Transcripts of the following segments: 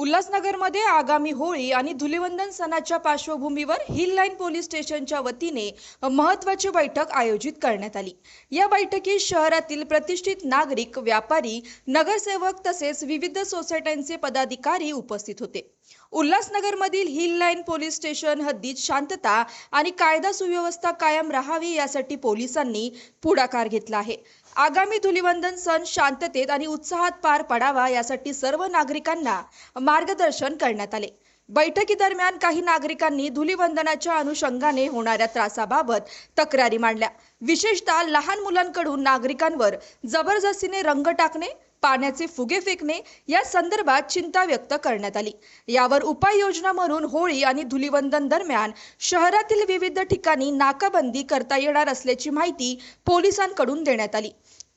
उल्हासनगरमध्ये आगामी होळी आणि धुलिवंदन सणाच्या पार्श्वभूमीवर हिल लाईन पोलीस स्टेशनच्या वतीने महत्त्वाची बैठक आयोजित करण्यात आली। या बैठकीत शहरातील प्रतिष्ठित नागरिक, व्यापारी, नगरसेवक तसेच विविध सोसायट्यांचे पदाधिकारी उपस्थित होते। उल्हासनगरमधील हिल लाईन पोलीस स्टेशन हद्दीत शांतता आणि कायदा सुव्यवस्था कायम राहावी यासाठी पोलिसांनी पुढाकार घेतला आहे। आगामी धुलिवंदन सण शांततेत आणि उत्साहात पार पडावा यासाठी सर्व नागरिकांना मार्गदर्शन करण्यात आले। बैठकीदरम्यान काही नागरिकांनी धुलिवंदनाच्या अनुषंगाने होणाऱ्या त्रासाबाबत तक्रारी मांडल्या। विशेषतः लहान मुलांकडून नागरिकांवर जबरदस्तीने रंग टाकणे, पाण्याचे फुगे फेकणे या संदर्भात चिंता व्यक्त करण्यात आली। यावर उपाययोजना म्हणून होळी आणि धुलिवंदन दरम्यान शहरातील विविध ठिकाणी नाकाबंदी करता येणार असल्याची माहिती पोलिसांकडून देण्यात आली।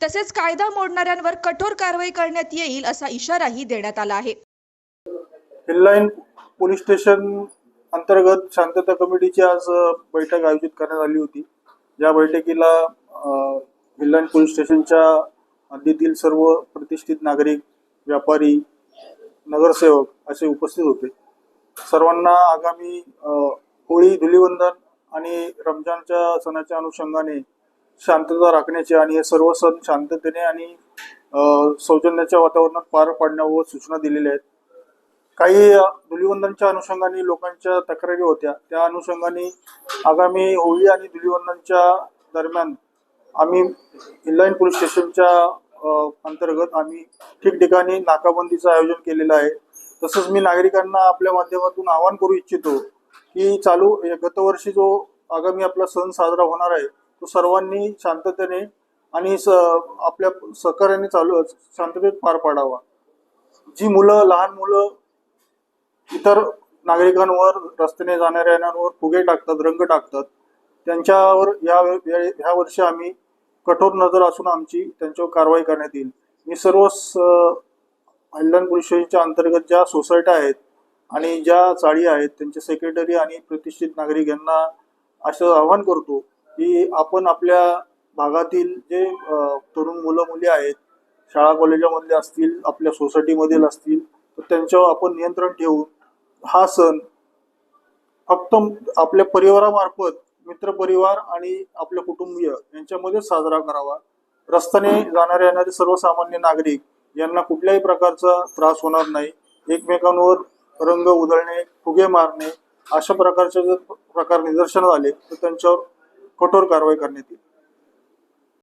तसेच कायदा मोडणाऱ्यांवर कठोर कारवाई करण्यात येईल असा इशाराही देण्यात आला आहे। हिल लाईन पोलीस स्टेशन अंतर्गत शांतता कमिटीची आज बैठक आयोजित करण्यात आली होती। या बैठकीला हिल लाईन पोलीस स्टेशनच्या हद्दीतील सर्व प्रतिष्ठित नागरिक, व्यापारी, नगरसेवक असे उपस्थित होते। सर्वांना आगामी होळी, धुलिवंदन आणि रमजानच्या सणाच्या अनुषंगाने शांतता राखण्याची आणि हे सर्व सण शांततेने आणि सौजन्याच्या वातावरणात पार पाडण्यावर सूचना दिलेल्या आहेत। काही धुलिवंदनच्या अनुषंगाने लोकांच्या तक्रारी होत्या, त्या अनुषंगाने आगामी होळी आणि धुलिवंदनच्या दरम्यान आम्ही हिल लाईन पोलीस स्टेशनच्या अंतर्गत आम्ही ठिकठिकाणी नाकाबंदीचं आयोजन केलेलं आहे। तसंच मी नागरिकांना आपल्या माध्यमातून आवाहन करू इच्छितो की गतवर्षी जो आगामी आपला सण साजरा होणार आहे तो सर्वांनी शांततेने आणि आपल्या सहकार्याने शांततेत पार पाडावा। जी मुलं, लहान मुलं इतर नागरिकांवर, रस्त्याने जाणाऱ्यांवर फुगे टाकतात, रंग टाकतात, त्यांच्यावर या वर्षी आम्ही कठोर नजर असून आमची त्यांच्यावर कारवाई करण्यात येईल। मी सर्व हिल लाईन पोलीस स्टेशनच्या अंतर्गत ज्या सोसायट्या आहेत आणि ज्या चाळी आहेत त्यांचे सेक्रेटरी आणि प्रतिष्ठित नागरिक यांना असं आवाहन करतो की आपण आपल्या भागातील जे तरुण मुलं मुली आहेत, शाळा कॉलेजामधले असतील, आपल्या सोसायटीमधील असतील, तर त्यांच्यावर आपण नियंत्रण ठेवून हा सण फक्त आपल्या परिवारामार्फत, मित्रपरिवार आणि आपले कुटुंबीय यांच्यामध्ये साजरा करावा। रस्त्याने जाणारे येणारे सर्वसामान्य नागरिक यांना कुठल्याही प्रकारचा त्रास होणार नाही। एकमेकांवर रंग उधळणे, फुगे मारणे अशा प्रकारचे जर प्रकार निदर्शनास आले तर त्यांच्यावर कठोर कारवाई करण्यात येईल।